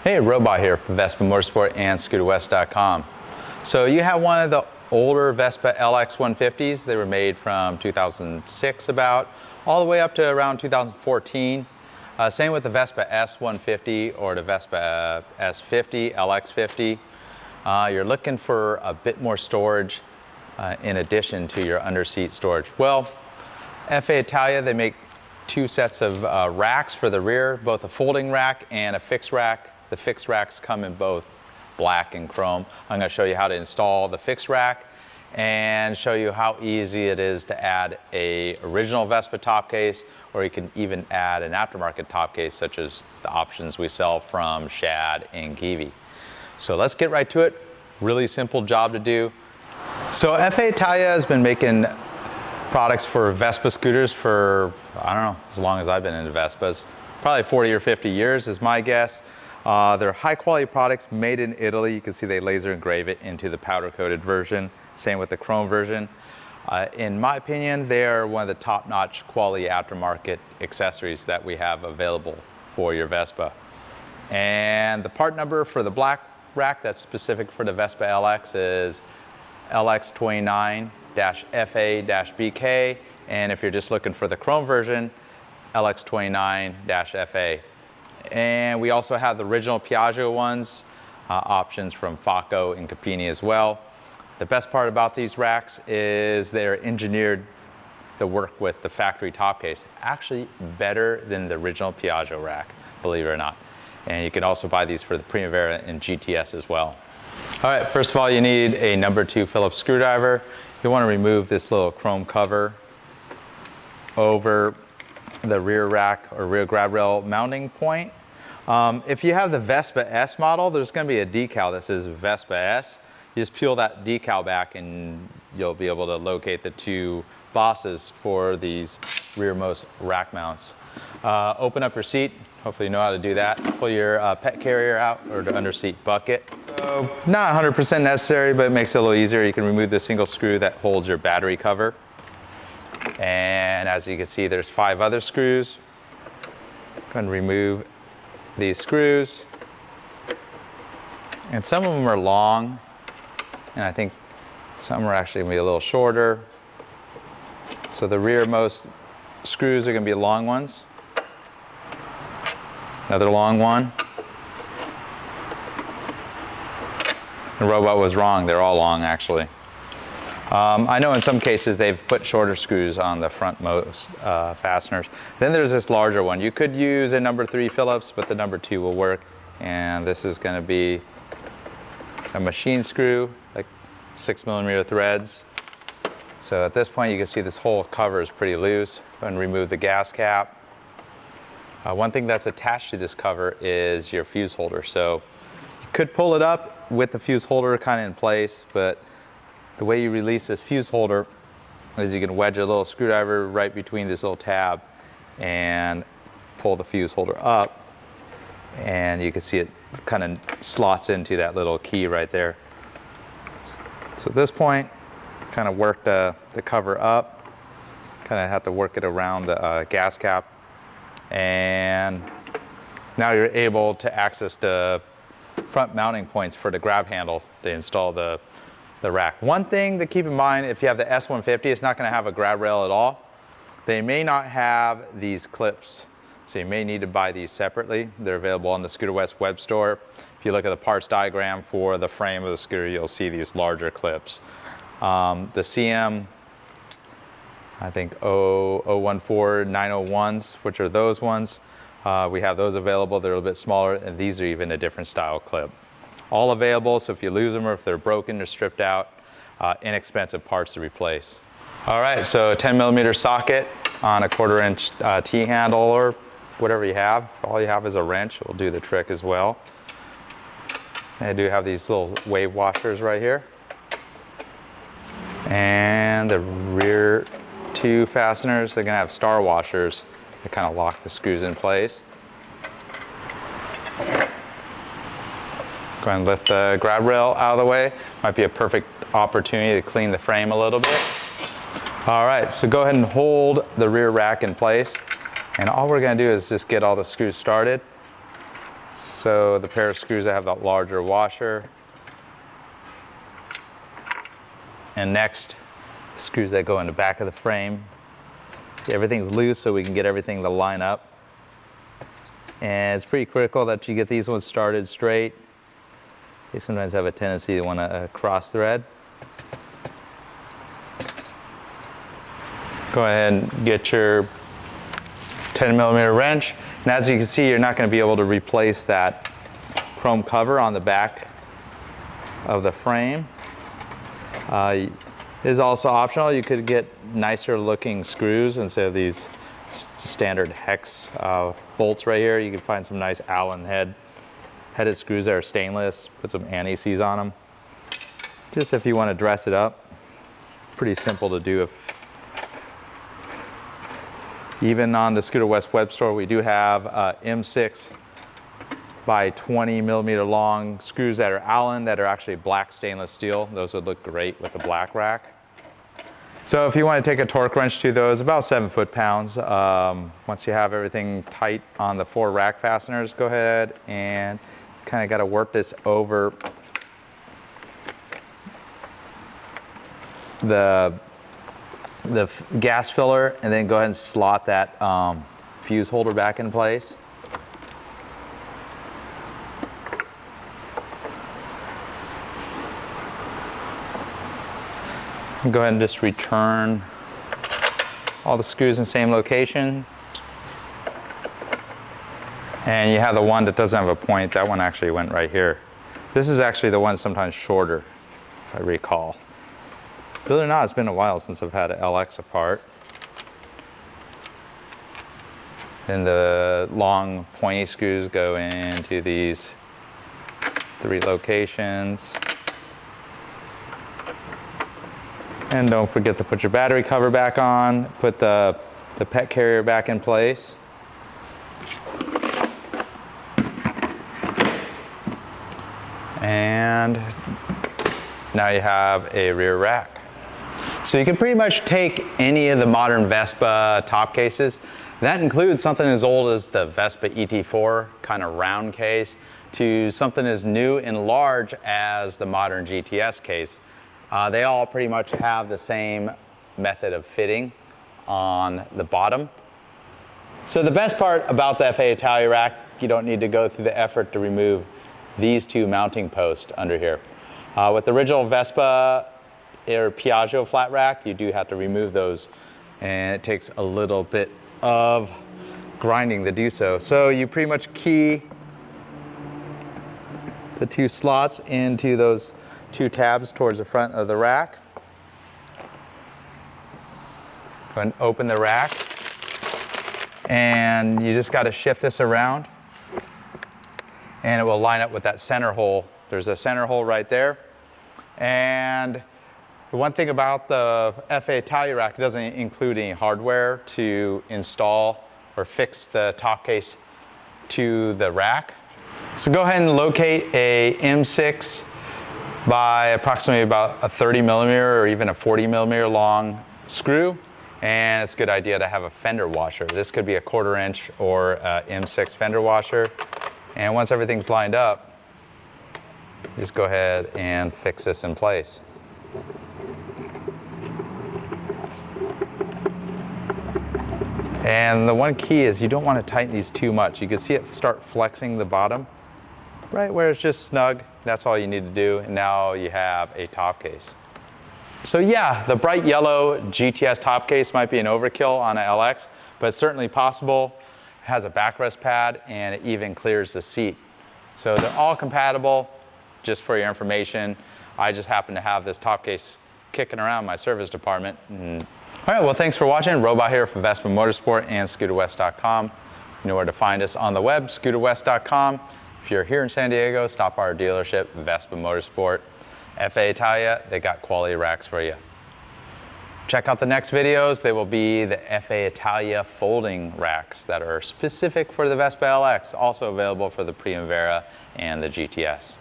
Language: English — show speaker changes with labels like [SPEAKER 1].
[SPEAKER 1] Hey, Robot here from Vespa Motorsport and ScooterWest.com. So you have one of the older Vespa LX 150s. They were made from 2006 about, all the way up to around 2014. Same with the Vespa S150 or the Vespa S50, LX50. You're looking for a bit more storage in addition to your underseat storage. Well, FA Italia, they make two sets of racks for the rear, both a folding rack and a fixed rack. The fixed racks come in both black and chrome. I'm going to show you how to install the fixed rack and show you how easy it is to add a original Vespa top case, or you can even add an aftermarket top case, such as the options we sell from Shad and Givi. So let's get right to it. Really simple job to do. So FA Italia has been making products for Vespa scooters for, I don't know, as long as I've been into Vespas. Probably 40 or 50 years is my guess. They're high quality products made in Italy. You can see they laser engrave it into the powder coated version. Same with the chrome version. In my opinion, they are one of the top notch quality aftermarket accessories that we have available for your Vespa. And the part number for the black rack that's specific for the Vespa LX is LX29-FA-BK. And if you're just looking for the chrome version, LX29-FA. And we also have the original Piaggio ones, options from Facco and Capini as well. The best part about these racks is they're engineered to work with the factory top case, actually better than the original Piaggio rack, believe it or not. And you can also buy these for the Primavera and GTS as well. All right, first of all, you need a number 2 Phillips screwdriver. You want to remove this little chrome cover over the rear rack or rear grab rail mounting point. If you have the Vespa S model, there's going to be a decal that says Vespa S. You just peel that decal back and you'll be able to locate the two bosses for these rearmost rack mounts. Open up your seat. Hopefully you know how to do that. Pull your pet carrier out, or the underseat bucket. So not 100% necessary, but it makes it a little easier. You can remove the single screw that holds your battery cover. And as you can see, there's 5 other screws. Go ahead and remove these screws. And some of them are long, and I think some are actually gonna be a little shorter. So the rearmost screws are gonna be long ones. Another long one. The robot was wrong, they're all long actually. I know in some cases they've put shorter screws on the frontmost fasteners. Then there's this larger one. You could use a number 3 Phillips, but the number 2 will work. And this is going to be a machine screw, like 6mm threads. So at this point you can see this whole cover is pretty loose. Go ahead and remove the gas cap. One thing that's attached to this cover is your fuse holder. So you could pull it up with the fuse holder kind of in place, but the way you release this fuse holder is you can wedge a little screwdriver right between this little tab and pull the fuse holder up, and you can see it kind of slots into that little key right there. So at this point, kind of work the cover up, kind of have to work it around the gas cap, and now you're able to access the front mounting points for the grab handle to install the rack. One thing to keep in mind, if you have the S150, it's not going to have a grab rail at all. They may not have these clips, so you may need to buy these separately. They're available on the Scooter West web store. If you look at the parts diagram for the frame of the scooter, you'll see these larger clips. The CM, I think 014-901s, which are those ones, we have those available. They're a little bit smaller, and these are even a different style clip. All available, so if you lose them or if they're broken or stripped out, inexpensive parts to replace. All right, so a 10mm socket on a 1/4" T-handle or whatever you have. All you have is a wrench. It will do the trick as well. And I do have these little wave washers right here. And the rear 2 fasteners, they're gonna have star washers that kind of lock the screws in place. Go ahead and lift the grab rail out of the way. Might be a perfect opportunity to clean the frame a little bit. All right, so go ahead and hold the rear rack in place. And all we're going to do is just get all the screws started. So the pair of screws that have the larger washer. And next, screws that go in the back of the frame. See, everything's loose so we can get everything to line up. And it's pretty critical that you get these ones started straight. They sometimes have a tendency to want to cross thread. Go ahead and get your 10mm wrench. And as you can see, you're not going to be able to replace that chrome cover on the back of the frame. It is also optional. You could get nicer looking screws instead of these standard hex bolts right here. You can find some nice Allen headed screws that are stainless. Put some anti-seize on them. Just if you want to dress it up. Pretty simple to do. Even on the Scooter West web store, we do have M6 by 20mm long screws that are Allen that are actually black stainless steel. Those would look great with the black rack. So if you want to take a torque wrench to those, about 7 foot-pounds. Once you have everything tight on the 4 rack fasteners, go ahead and kind of got to work this over the gas filler, and then go ahead and slot that fuse holder back in place. Go ahead and just return all the screws in the same location. And you have the one that doesn't have a point. That one actually went right here. This is actually the one sometimes shorter, if I recall. Believe it or not, it's been a while since I've had an LX apart. And the long pointy screws go into these 3 locations. And don't forget to put your battery cover back on, put the pet carrier back in place. And now you have a rear rack. So you can pretty much take any of the modern Vespa top cases. That includes something as old as the Vespa ET4 kind of round case to something as new and large as the modern GTS case. They all pretty much have the same method of fitting on the bottom. So the best part about the FA Italia rack, you don't need to go through the effort to remove these 2 mounting posts under here. With the original Vespa or Piaggio flat rack, you do have to remove those, and it takes a little bit of grinding to do so. So you pretty much key the 2 slots into those 2 tabs towards the front of the rack. Go ahead and open the rack, and you just got to shift this around, and it will line up with that center hole. There's a center hole right there. And the one thing about the FA Italia rack, it doesn't include any hardware to install or fix the top case to the rack. So go ahead and locate a M6 by approximately about a 30mm or even a 40mm long screw. And it's a good idea to have a fender washer. This could be a 1/4 inch or a M6 fender washer. And once everything's lined up, just go ahead and fix this in place. And the one key is you don't want to tighten these too much. You can see it start flexing the bottom, right where it's just snug. That's all you need to do, and now you have a top case. So yeah, the bright yellow GTS top case might be an overkill on an LX, but it's certainly possible. It has a backrest pad, and it even clears the seat. So they're all compatible. Just for your information, I just happen to have this top case kicking around my service department. All right, well, thanks for watching. Robot here for Vespa Motorsport and ScooterWest.com. You know where to find us on the web, ScooterWest.com. If you're here in San Diego, stop by our dealership, Vespa Motorsport. FA Italia, they got quality racks for you. Check out the next videos. They will be the FA Italia folding racks that are specific for the Vespa LX, also available for the Primavera and the GTS.